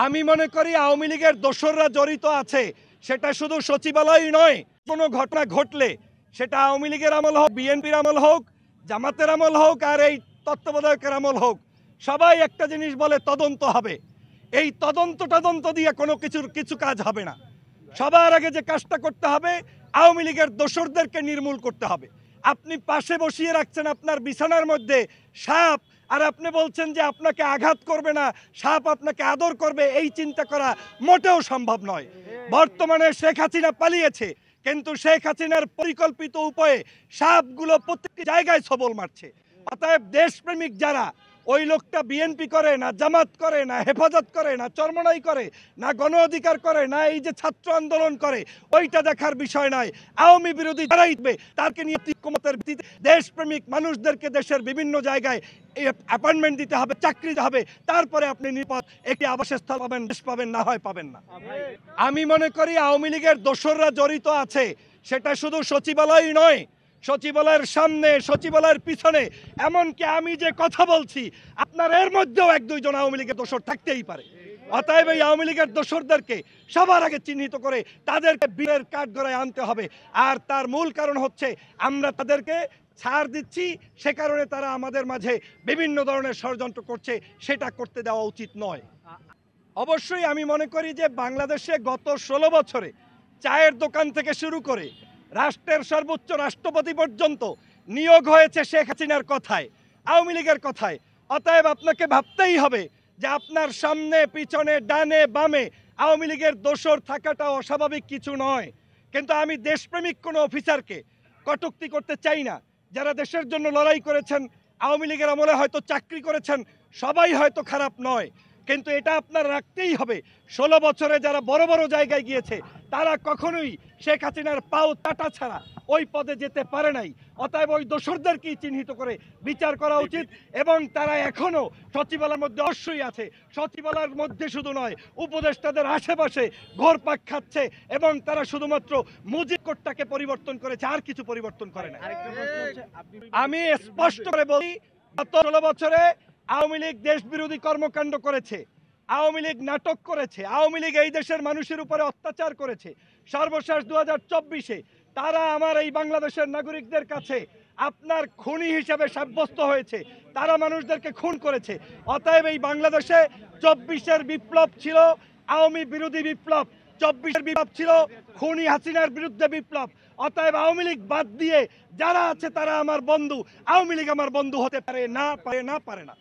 আমি মনে করি আওয়ামী লীগের দোসররা জড়িত আছে, সেটা শুধু সচিবালয় নয়। কোনো ঘটনা ঘটলে সেটা আওয়ামী লীগের আমল হোক, বিএনপির আমল হোক, জামাতের আমল হোক, আর এই তত্ত্বাবধায়কের আমল হোক, সবাই একটা জিনিস বলে তদন্ত হবে। এই তদন্ত দিয়ে কোনো কিছু কাজ হবে না। সবার আগে যে কাজটা করতে হবে, আওয়ামী লীগের দোসরদেরকে নির্মূল করতে হবে। আপনি পাশে বসিয়ে রাখছেন আপনার বিছানার মধ্যে সাপ, আর আপনি বলছেন যে আপনাকে আঘাত করবে না, সাপ আপনাকে আদর করবে, এই চিন্তা করা মোটেও সম্ভব নয়। বর্তমানে শেখ হাসিনা পালিয়েছে, কিন্তু শেখ হাসিনার পরিকল্পিত উপায়ে সাপগুলো প্রত্যেকটি জায়গায় সবল মারছে। অতএব দেশপ্রেমিক যারা, ওই লোকটা বিএনপি করে না, জামাত করে না, হেফাজত করে না, চরমনাই করে না, গণ অধিকার করে না, এই যে ছাত্র আন্দোলন করে, ওইটা দেখার বিষয় নয়। আওয়ামী বিরোধী যারাই তাকে নিয়ে ঐক্যমতের ভিত্তিতে দেশপ্রেমিক মানুষদেরকে দেশের বিভিন্ন জায়গায় অ্যাপয়েন্টমেন্ট দিতে হবে, চাকরি দিতে হবে, তারপরে আপনি নিরাপদ একটি আবাসস্থল পাবেন, দেশ পাবেন, না হয় পাবেন না। আমি মনে করি আওয়ামী লীগের দোসররা জড়িত আছে, সেটা শুধু সচিবালয় নয়, সচিবালয়ের সামনে, সচিবালয়ের পিছনে, এমনকি আমি যে কথা বলছি আপনার এর মধ্যেও এক দুইজন আওয়ামী লীগের দোসর থাকতেই পারে। অতএব এই আওয়ামী লীগের দোসরদেরকে সবার আগে চিহ্নিত করে তাদেরকে বীরের কাঠগড়ায় আনতে হবে। আর তার মূল কারণ হচ্ছে আমরা তাদেরকে ছাড় দিচ্ছি, সে কারণে তারা আমাদের মাঝে বিভিন্ন ধরনের ষড়যন্ত্র করছে, সেটা করতে দেওয়া উচিত নয়। অবশ্যই আমি মনে করি যে বাংলাদেশে গত 16 বছরে চায়ের দোকান থেকে শুরু করে রাষ্ট্রের সর্বোচ্চ রাষ্ট্রপতি পর্যন্ত নিয়োগ হয়েছে শেখ হাসিনার কথায়, আওয়ামী লীগের কথায়। অতএব আপনাকে ভাবতেই হবে যে আপনার সামনে, পিছনে, ডানে, বামে আওয়ামী লীগের দোসর থাকাটা অস্বাভাবিক কিছু নয়। কিন্তু আমি দেশপ্রেমিক কোনো অফিসারকে কটূক্তি করতে চাই না। যারা দেশের জন্য লড়াই করেছেন, আওয়ামী লীগের আমলে হয়তো চাকরি করেছেন, সবাই হয়তো খারাপ নয়, কিন্তু এটা আপনার রাখতেই হবে। 16 বছরে যারা বড় বড় জায়গায় গিয়েছে, তারা কখনোই শেখ হাসিনার পাও তাটা ছাড়া ওই পদে যেতে পারে নাই। অতএব ওই দোসরদেরকেই চিহ্নিত করে বিচার করা উচিত। এবং তারা এখনো সচিবালয়ের মধ্যে অবশ্যই আছে, সচিবালয়ের মধ্যে শুধু নয়, উপদেষ্টাদের আশেপাশে ঘোরপাক খাচ্ছে, এবং তারা শুধুমাত্র মুজিব কোডটাকে পরিবর্তন করেছে, আর কিছু পরিবর্তন করে না। আমি স্পষ্ট করে বলি, গত 16 বছরে আওয়ামী লীগ দেশ বিরোধী কর্মকাণ্ড করেছে, আওয়ামী লীগ নাটক করেছে, আওয়ামী লীগ এই দেশের মানুষের উপরে অত্যাচার করেছে। সর্বশেষ 2024-এ তারা আমার এই বাংলাদেশের নাগরিকদের কাছে আপনার খুনি হিসেবে সাব্যস্ত হয়েছে, তারা মানুষদেরকে খুন করেছে। অতএব এই বাংলাদেশে 24-এর বিপ্লব ছিল আওয়ামী বিরোধী বিপ্লব, 24-এর বিপ্লব ছিল খুনি হাসিনার বিরুদ্ধে বিপ্লব। অতএব আওয়ামী লীগ বাদ দিয়ে যারা আছে তারা আমার বন্ধু, আওয়ামী লীগ আমার বন্ধু হতে পারে না, পারে না।